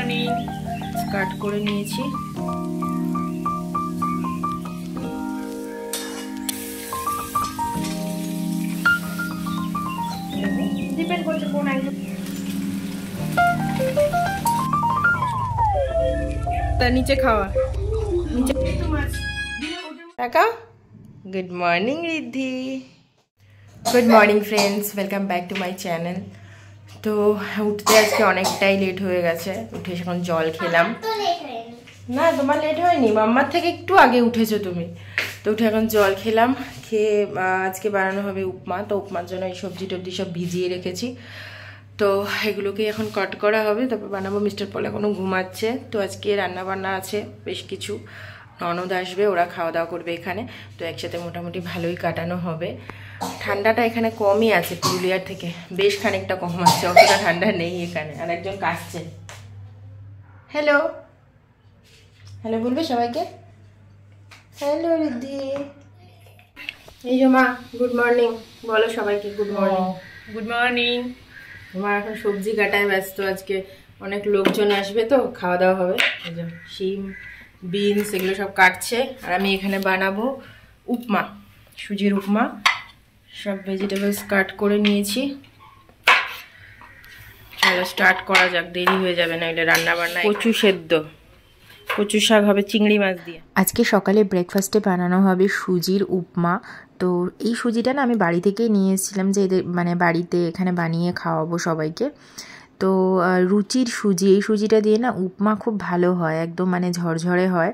Morning. কাট করে নিয়েছি। Depend করছে কোন অ্যাঙ্গেল। তার নিচে খাওয়া নিচে টাকা। Good morning Riddhi. Good morning friends, welcome back to my channel. তো উঠতে আজকে অনেকটাই লেট হয়ে গেছে। উঠে এখন জল খেলাম। না তোমার লেট হয়নি, মাম্মার থেকে একটু আগে উঠেছো তুমি। তো উঠে এখন জল খেলাম। খেয়ে আজকে বানানো হবে উপমা। তো উপমার জন্য এই সবজি টবজি সব ভিজিয়ে রেখেছি। তো এগুলোকে এখন কাট করা হবে, তারপর বানাবো। মিস্টার পল এখনও ঘুমাচ্ছে। তো আজকে রান্না বান্না আছে বেশ কিছু। ননদ আসবে, ওরা খাওয়া দাওয়া করবে এখানে। তো একসাথে মোটামুটি ভালোই কাটানো হবে। ঠান্ডাটা এখানে কমই আছে পুরুলিয়ার থেকে, বেশ খানিকটা কম আছে, অতটা ঠান্ডা নেই এখানে। আর একজন কাশছে। হ্যালো হ্যালো বলবে সবাইকে। হ্যালো রিদ্ধি। এই যে মা, গুড মর্নিং বলো সবাইকে। Good morning. Good morning. তোমার এখন সবজি কাটায় ব্যস্ত। আজকে অনেক লোকজন আসবে, তো খাওয়া দাওয়া হবে। এই যে শিম, বিনস এগুলো সব কাটছে। আর আমি এখানে বানাবো উপমা, সুজির উপমা। সব ভেজিটেবলস কাট করে নিয়েছি। চলো স্টার্ট করা যাক, দেরি হয়ে যাবে না এটা রান্না বান্না। কচু সেদ্ধ, কচু শাক হবে চিংড়ি মাছ দিয়ে। আজকে সকালে ব্রেকফাস্টে বানানো হবে সুজির উপমা। তো এই সুজিটা না আমি বাড়ি থেকেই নিয়ে এসেছিলাম, যে এদের মানে বাড়িতে এখানে বানিয়ে খাওয়াবো সবাইকে। তো রুচির সুজি, এই সুজিটা দিয়ে না উপমা খুব ভালো হয়, একদম মানে ঝরঝরে হয়।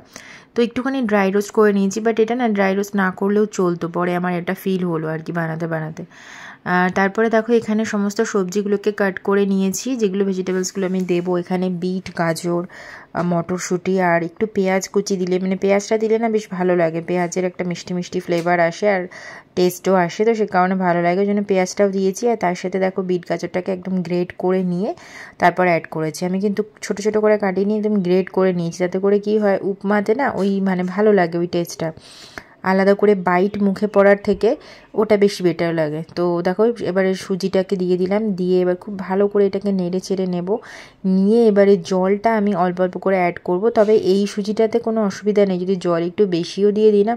তো একটুখানি ড্রাই রোস্ট করে নিয়েছি, বাট এটা না ড্রাই রোস্ট না করলেও চলতো, পরে আমার এটা ফিল হলো আর কি বানাতে বানাতে। তারপরে দেখো এখানে সমস্ত সবজিগুলোকে কাট করে নিয়েছি, যেগুলো ভেজিটেবলসগুলো আমি দেবো। এখানে বিট, গাজর, মটরশুঁটি আর একটু পেঁয়াজ কুচি দিলে, মানে পেঁয়াজটা দিলে না বেশ ভালো লাগে। পেঁয়াজের একটা মিষ্টি মিষ্টি ফ্লেভার আসে আর টেস্টও আসে, তো সে কারণে ভালো লাগে, ওই জন্য পেঁয়াজটাও দিয়েছি। আর তার সাথে দেখো বিট গাজরটাকে একদম গ্রেট করে নিয়ে তারপর অ্যাড করেছি। আমি কিন্তু ছোটো ছোটো করে কাটিয়ে নিয়ে একদম গ্রেট করে নিয়েছি, তাতে করে কি হয় উপমাতে না ওই মানে ভালো লাগে, ওই টেস্টটা আলাদা করে বাইট মুখে পড়ার থেকে ওটা বেশি বেটার লাগে। তো দেখো এবারে সুজিটাকে দিয়ে দিলাম, দিয়ে এবার খুব ভালো করে এটাকে নেড়ে চেড়ে নেব। নিয়ে এবারে জলটা আমি অল্প অল্প করে অ্যাড করব। তবে এই সুজিটাতে কোনো অসুবিধা নেই, যদি জল একটু বেশিও দিয়ে দিই না,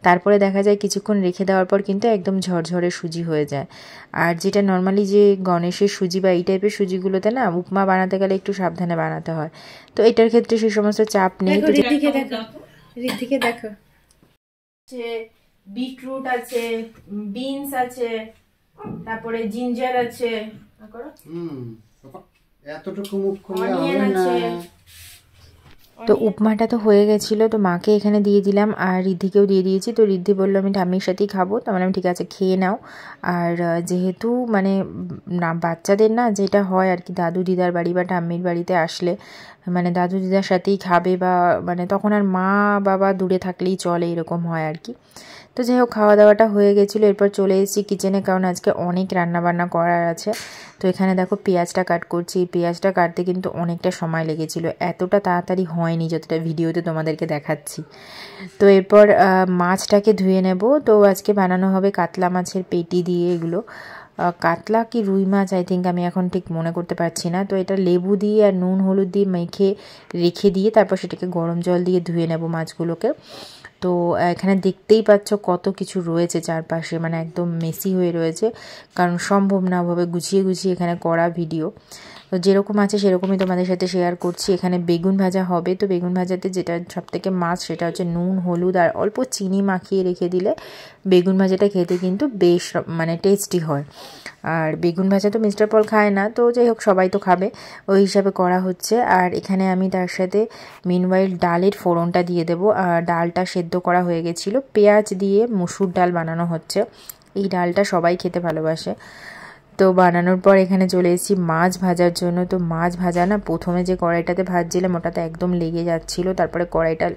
তারপরে দেখা যায় কিছুক্ষণ রেখে দেওয়ার পর কিন্তু একদম ঝরঝরে সুজি হয়ে যায়। আর যেটা নর্মালি যে গণেশের সুজি বা এই টাইপের সুজিগুলোতে না উপমা বানাতে গেলে একটু সাবধানে বানাতে হয়, তো এটার ক্ষেত্রে সেই সমস্ত চাপ নেই। ঋদ্ধিকে দেখো, বিটরুট আছে, বিনস আছে, তারপরে জিঞ্জার আছে, তো উপমাটা তো হয়ে গেছিলো। তো মাকে এখানে দিয়ে দিলাম আর ঋদ্ধিকেও দিয়ে দিয়েছি। তো ঋদ্ধি বললো আমি ঠাম্মির সাথেই খাবো, তো আমি ঠিক আছে খেয়ে নাও। আর যেহেতু মানে না বাচ্চাদের না যেটা হয় আর কি, দাদু দিদার বাড়ি বা ঠাম্মির বাড়িতে আসলে মানে দাদু দিদার সাথেই খাবে, বা মানে তখন আর মা বাবা দূরে থাকলেই চলে, এরকম হয় আর কি। তো যাই হোক খাওয়া দাওয়াটা হয়ে গেছিলো। এরপর চলে এসেছি কিচেনে, কারণ আজকে অনেক রান্নাবান্না করার আছে। তো এখানে দেখো পেঁয়াজটা কাট করছি। এই পেঁয়াজটা কাটতে কিন্তু অনেকটা সময় লেগেছিলো, এতটা তাড়াতাড়ি হয়নি যতটা ভিডিওতে তোমাদেরকে দেখাচ্ছি। তো এরপর মাছটাকে ধুয়ে নেব। তো আজকে বানানো হবে কাতলা মাছের পেটি দিয়ে এগুলো। কাতলা কি রুই মাছ আই থিঙ্ক, আমি এখন ঠিক মনে করতে পারছি না। তো এটা লেবু দিয়ে আর নুন হলুদ দিয়ে মেখে রেখে দিয়ে তারপর সেটাকে গরম জল দিয়ে ধুয়ে নেব মাছগুলোকে। তো এখানে দেখতেই পাচ্ছ কত কিছু রয়েছে চারপাশে, মানে একদম মেসি হয়ে রয়েছে, কারণ সম্ভব না ওভাবে গুছিয়ে গুছিয়ে এখানে করা ভিডিও। তো যেরকম আছে সেরকমই তোমাদের সাথে শেয়ার করছি। এখানে বেগুন ভাজা হবে। তো বেগুন ভাজাতে যেটা সবথেকে মাস্ট সেটা হচ্ছে নুন হলুদ আর অল্প চিনি মাখিয়ে রেখে দিলে বেগুন ভাজাটা খেতে কিন্তু বেশ মানে টেস্টি হয়। আর বেগুন ভাজা তো মিস্টার পল খায় না, তো যাই হোক সবাই তো খাবে, ওই হিসাবে করা হচ্ছে। আর এখানে আমি তার সাথে মিনওয়াইল ডালের ফোড়নটা দিয়ে দেবো। আর ডালটা সেদ্ধ করা হয়ে গেছিলো, পেঁয়াজ দিয়ে মুসুর ডাল বানানো হচ্ছে। এই ডালটা সবাই খেতে ভালোবাসে। তো বানানোর পর এখানে চলে এসেছি মাছ ভাজার জন্য। তো মাছ ভাজা না প্রথমে যে কড়াইটাতে ভাজছিলাম ওটাতে একদম লেগে যাচ্ছিলো, তারপরে কড়াইটা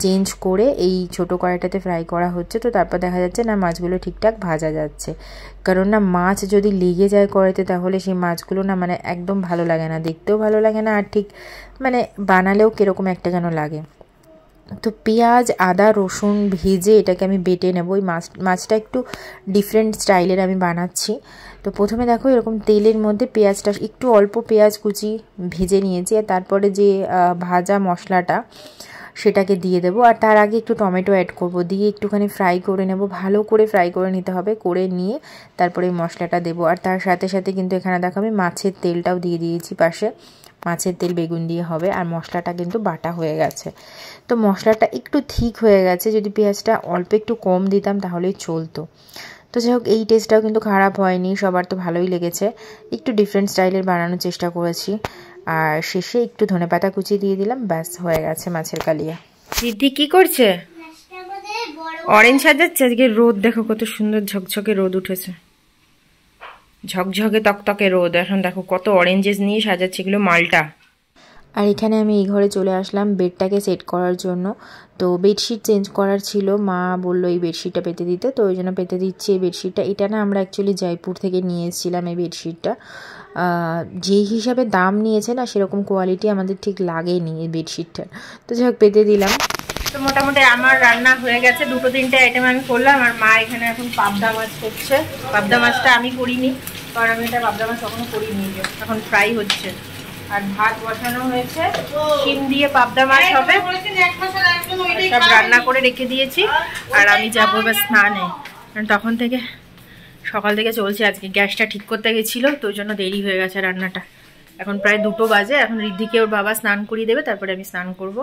চেঞ্জ করে এই ছোটো কড়াইটাতে ফ্রাই করা হচ্ছে। তো তারপর দেখা যাচ্ছে না মাছগুলো ঠিকঠাক ভাজা যাচ্ছে, কারণ না মাছ যদি লেগে যায় কড়াইতে তাহলে সেই মাছগুলো না মানে একদম ভালো লাগে না, দেখতেও ভালো লাগে না, আর ঠিক মানে বানালেও কীরকম একটা যেন লাগে। তো পেঁয়াজ আদা রসুন ভেজে এটাকে আমি বেটে নেব। ওই মাছটা একটু ডিফারেন্ট স্টাইলের আমি বানাচ্ছি। তো প্রথমে দেখো এরকম তেলের মধ্যে পেঁয়াজটা একটু অল্প পেঁয়াজ কুচি ভেজে নিয়েছি, আর তারপরে যে ভাজা মশলাটা সেটাকে দিয়ে দেবো। আর তার আগে একটু টমেটো অ্যাড করব, দিয়ে একটুখানি ফ্রাই করে নেব, ভালো করে ফ্রাই করে নিতে হবে। করে নিয়ে তারপরে মশলাটা দেবো। আর তার সাথে সাথে কিন্তু এখানে দেখো আমি মাছের তেলটাও দিয়ে দিয়েছি পাশে। মাছের তেল বেগুন দিয়ে হবে। আর মশলাটা কিন্তু বাটা হয়ে গেছে। তো মশলাটা একটু ঠিক হয়ে গেছে, যদি পেঁয়াজটা অল্প একটু কম দিতাম তাহলেই চলতো। তো যাই হোক, এই টেস্টটাও কিন্তু খারাপ হয়নি, সবার তো ভালোই লেগেছে। একটু ডিফারেন্ট স্টাইলের বানানোর চেষ্টা করেছি। আর শেষে একটু ধনেপাতা কুচি দিয়ে দিলাম, ব্যাস হয়ে গেছে মাছের কালিয়া। দিদি কি করছে? অরেঞ্জ সাজাচ্ছে। আজকে রোদ দেখো কত সুন্দর ঝকঝকে রোদ উঠেছে, ঝকঝকে তকতকে রোদ। এখন দেখো কত অরেঞ্জেস নিয়ে সাজাচ্ছে, এগুলো মালটা। আর এখানে আমি এই ঘরে চলে আসলাম বেডটাকে সেট করার জন্য। তো বেডশিট চেঞ্জ করার ছিল, মা বললো এই বেডশিটটা পেতে দিতে, তো ওই জন্য পেতে দিচ্ছি এই বেডশিটটা। এটা না আমরা অ্যাকচুয়ালি জয়পুর থেকে নিয়ে এসেছিলাম এই বেডশিটটা। যেই হিসাবে দাম নিয়েছে না, সেরকম কোয়ালিটি আমাদের ঠিক লাগেনি এই বেডশিটটার। তো যাই হোক পেতে দিলাম। তো মোটামুটি আমার রান্না হয়ে গেছে, 2-3টে আইটেম আমি করলাম। আর মা এখানে এখন পাবদা মাছ করছে। পাবদা মাছটা আমি করিনি, কারণ আমি এটা পাবদা মাছ কখনো করিনি। এখন ফ্রাই হচ্ছে। আর ভাত বসানো হয়েছে, শিম দিয়ে পাবদা মাছ হবে। সব রান্না করে রেখে দিয়েছি। আর আমি যাবো এবার স্নানে, কারণ তখন থেকে সকাল থেকে চলছে। আজকে গ্যাসটা ঠিক করতে গেছিলো, তো ওই জন্য দেরি হয়ে গেছে রান্নাটা। এখন প্রায় 2টো বাজে। এখন ঋদ্ধিকে ওর বাবা স্নান করিয়ে দেবে, তারপরে আমি স্নান করব।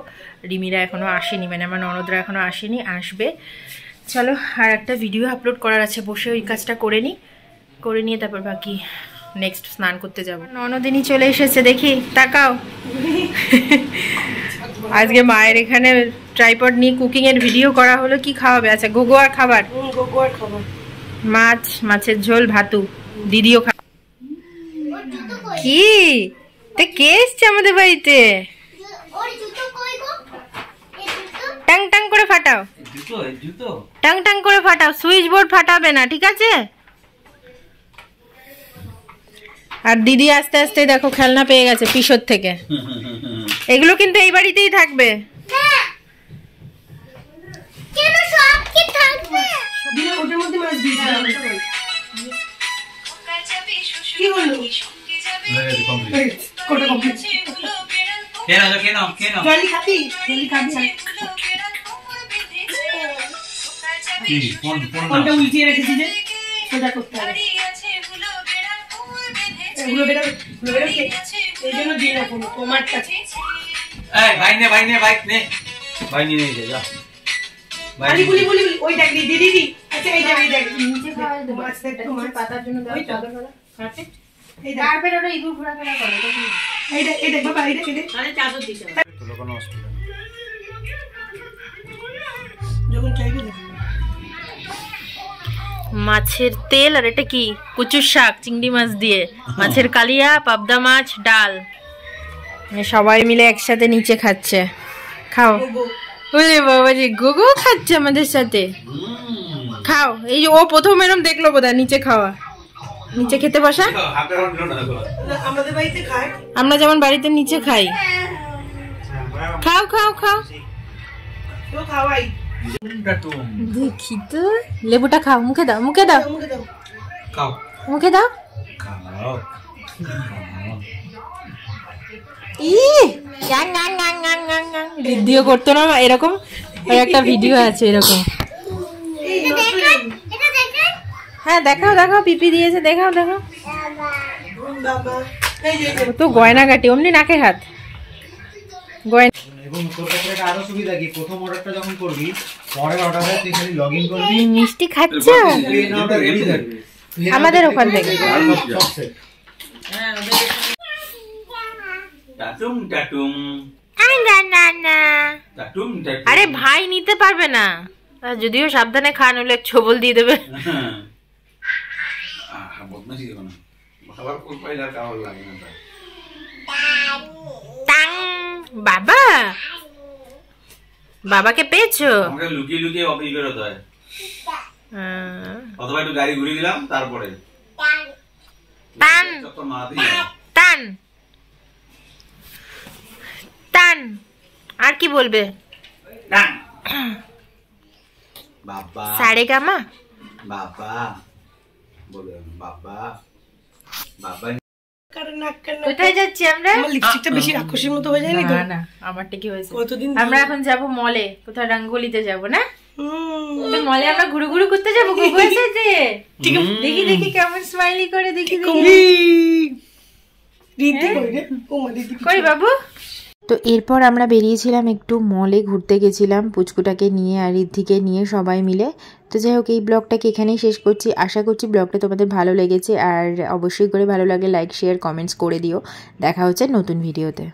রিমিরা এখনও আসেনি, মানে আমার ননদরা এখনও আসেনি, আসবে। চলো, আর একটা ভিডিও আপলোড করার আছে, বসে ওই কাজটা করে নিয়ে তারপর বাকি নেক্সট স্নান করতে যাব। ননদিনী চলে এসেছে, দেখি তাকাও। আজকে মায়ের এখানে ট্রাইপড নিয়ে কুকিং এর ভিডিও করা হলো। কি খাওয়াবে? আচ্ছা, গোগোয়ার খাবার, মাছের ঝোল, ভাতু। দিদিও খা। কি কে এসছে আমাদের বাড়িতে? টাং টাং করে ফাটাও, টাং টাং করে ফাটাও, সুইচ বোর্ড ফাটাবে না, ঠিক আছে? আর দিদি আস্তে আস্তে দেখো খেলনা পেয়ে গেছে পিছর থেকে। এগুলো কিন্তু এই বাড়িতেই থাকবে। মাছের তেল আর এটা কি কচুর শাক, চিংড়ি মাছ দিয়ে মাছের কালিয়া, পাবদা মাছ, ডাল। সবাই মিলে একসাথে নিচে খাচ্ছে। খাও। ওরে বাবা রে, গোগো খাচ্ছে আমাদের সাথে। খাও। এই যে ও প্রথম এরকম দেখলো বোধহয় নিচে খাওয়া, নিচে খেতে বসা। আমরা যেমন বাড়িতে নিচে খাই। খাও খাও খাও, দেখি তো। লেবুটা খাও, মুখে দাও, মুখে দাও, মুখে দাও। ঋদ্ধিও করতো না এরকম, একটা ভিডিও আছে এরকম। হ্যাঁ দেখাও দেখাও, পিপি দিয়েছে, দেখাও দেখাও। তো গয়না কাটি, অমনি নাকে হাত। মিষ্টি খাচ্ছ আমাদের ওখান থেকে। আরে ভাই নিতে পারবে না, যদিও সাবধানে খান, হলে ছবল দিয়ে দেবে। বাবা, বাবাকে পেয়েছো? লুকিয়ে লুকিয়ে অফিস বেরোতে হয়, অথবা একটু গাড়ি ঘুরিয়ে দিলাম, তারপরে টান টান টান। আর কি বলবে? বাবা সারেগামা বাবা বলে বাবা বাবা। কোথায় যাচ্ছি আমরা? আমার লিপস্টিকটা বেশি রাক্ষসীর মতো হয়ে যায়নি তো? না না, আমারটা কি হয়েছে? কতদিন আমরা এখন যাব মলে, কোথাও রঙ্গোলিতে যাব না? তো মলে আমরা ঘুরু ঘুরু করতে যাবো গুগলের সাথে। দেখি দেখি কেমন স্মাইলি করে, দেখি দেখি কই বাবু। তো এরপর আমরা বেরিয়েছিলাম একটু মলে ঘুরতে গেছিলাম পুচকুটাকে নিয়ে আর ঋদ্ধিকে নিয়ে সবাই মিলে। তো যাই হোক, এই ব্লগটাকে এখানেই শেষ করছি। আশা করছি ব্লগটা তোমাদের ভালো লেগেছে, আর অবশ্যই করে ভালো লাগলে লাইক শেয়ার কমেন্টস করে দিও। দেখা হচ্ছে নতুন ভিডিওতে।